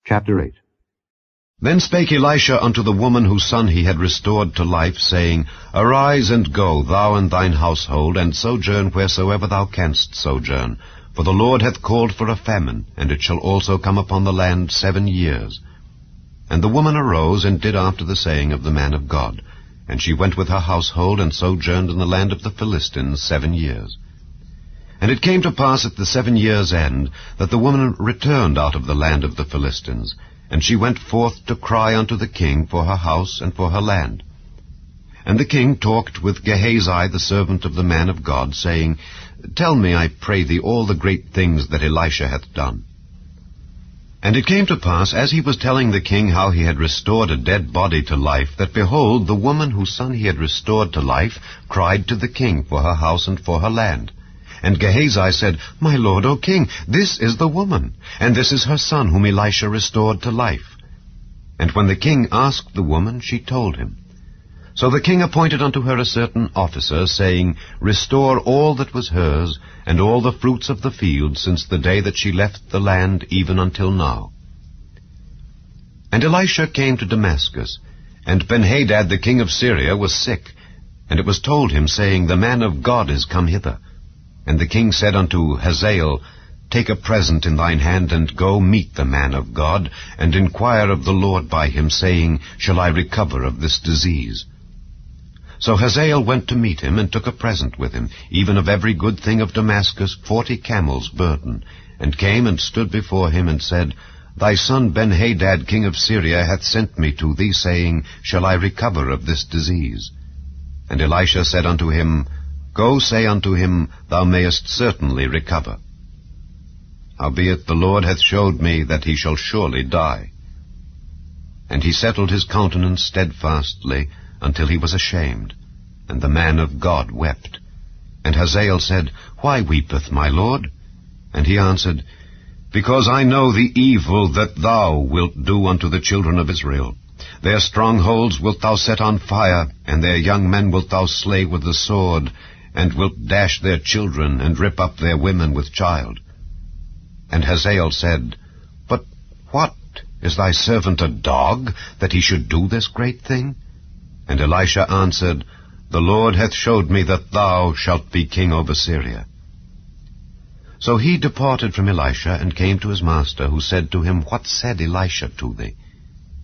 Chapter 8. Then spake Elisha unto the woman whose son he had restored to life, saying, Arise and go, thou and thine household, and sojourn wheresoever thou canst sojourn. For the Lord hath called for a famine, and it shall also come upon the land 7 years. And the woman arose, and did after the saying of the man of God. And she went with her household, and sojourned in the land of the Philistines 7 years. And it came to pass at the 7 years' end, that the woman returned out of the land of the Philistines, and she went forth to cry unto the king for her house and for her land. And the king talked with Gehazi the servant of the man of God, saying, Tell me, I pray thee, all the great things that Elisha hath done. And it came to pass, as he was telling the king how he had restored a dead body to life, that, behold, the woman whose son he had restored to life cried to the king for her house and for her land. And Gehazi said, My lord, O king, this is the woman, and this is her son whom Elisha restored to life. And when the king asked the woman, she told him. So the king appointed unto her a certain officer, saying, Restore all that was hers, and all the fruits of the field, since the day that she left the land, even until now. And Elisha came to Damascus, and Benhadad the king of Syria was sick. And it was told him, saying, The man of God is come hither. And the king said unto Hazael, Take a present in thine hand, and go meet the man of God, and inquire of the Lord by him, saying, Shall I recover of this disease? So Hazael went to meet him, and took a present with him, even of every good thing of Damascus 40 camels' burden, and came and stood before him, and said, Thy son Benhadad king of Syria hath sent me to thee, saying, Shall I recover of this disease? And Elisha said unto him, Go, say unto him, Thou mayest certainly recover. Howbeit the Lord hath showed me that he shall surely die. And he settled his countenance steadfastly, until he was ashamed. And the man of God wept. And Hazael said, Why weepeth my lord? And he answered, Because I know the evil that thou wilt do unto the children of Israel. Their strongholds wilt thou set on fire, and their young men wilt thou slay with the sword, and wilt dash their children, and rip up their women with child. And Hazael said, But what? Is thy servant a dog, that he should do this great thing? And Elisha answered, The Lord hath showed me that thou shalt be king over Syria. So he departed from Elisha, and came to his master, who said to him, What said Elisha to thee?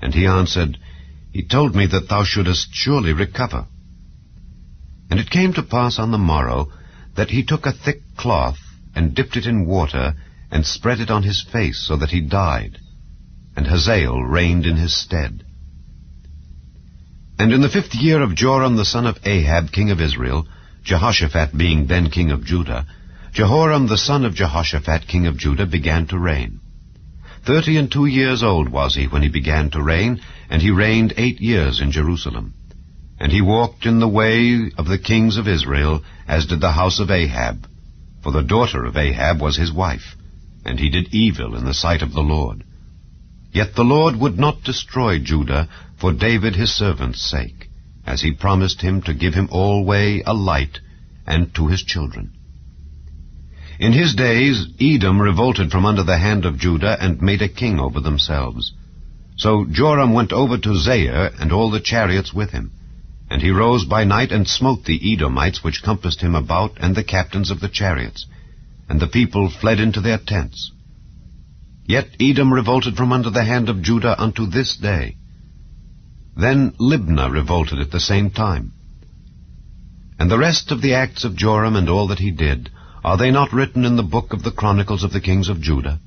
And he answered, He told me that thou shouldest surely recover. And it came to pass on the morrow, that he took a thick cloth, and dipped it in water, and spread it on his face, so that he died. And Hazael reigned in his stead. And in the 5th year of Joram the son of Ahab king of Israel, Jehoshaphat being then king of Judah, Jehoram the son of Jehoshaphat king of Judah began to reign. 32 years old was he when he began to reign, and he reigned 8 years in Jerusalem. And he walked in the way of the kings of Israel, as did the house of Ahab. For the daughter of Ahab was his wife, and he did evil in the sight of the Lord. Yet the Lord would not destroy Judah for David his servant's sake, as he promised him to give him alway a light, and to his children. In his days Edom revolted from under the hand of Judah, and made a king over themselves. So Joram went over to Zair, and all the chariots with him. And he rose by night, and smote the Edomites which compassed him about, and the captains of the chariots. And the people fled into their tents. Yet Edom revolted from under the hand of Judah unto this day. Then Libnah revolted at the same time. And the rest of the acts of Joram, and all that he did, are they not written in the book of the Chronicles of the kings of Judah?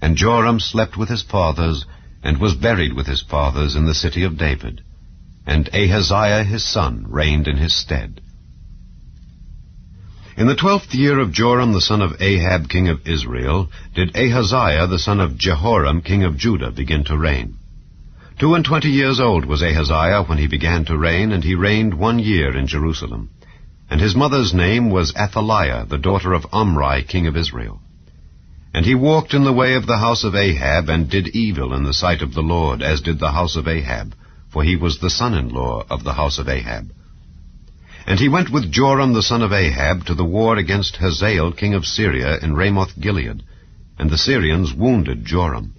And Joram slept with his fathers, and was buried with his fathers in the city of David. And Ahaziah his son reigned in his stead. In the 12th year of Joram the son of Ahab king of Israel did Ahaziah the son of Jehoram king of Judah begin to reign. 22 years old was Ahaziah when he began to reign, and he reigned 1 year in Jerusalem. And his mother's name was Athaliah, the daughter of Omri king of Israel. And he walked in the way of the house of Ahab, and did evil in the sight of the Lord, as did the house of Ahab, for he was the son-in-law of the house of Ahab. And he went with Joram the son of Ahab to the war against Hazael king of Syria in Ramoth-Gilead, and the Syrians wounded Joram.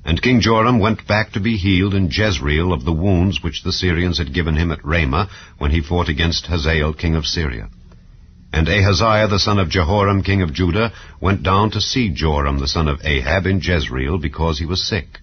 And King Joram went back to be healed in Jezreel of the wounds which the Syrians had given him at Ramah when he fought against Hazael king of Syria. And Ahaziah the son of Jehoram king of Judah went down to see Joram the son of Ahab in Jezreel because he was sick.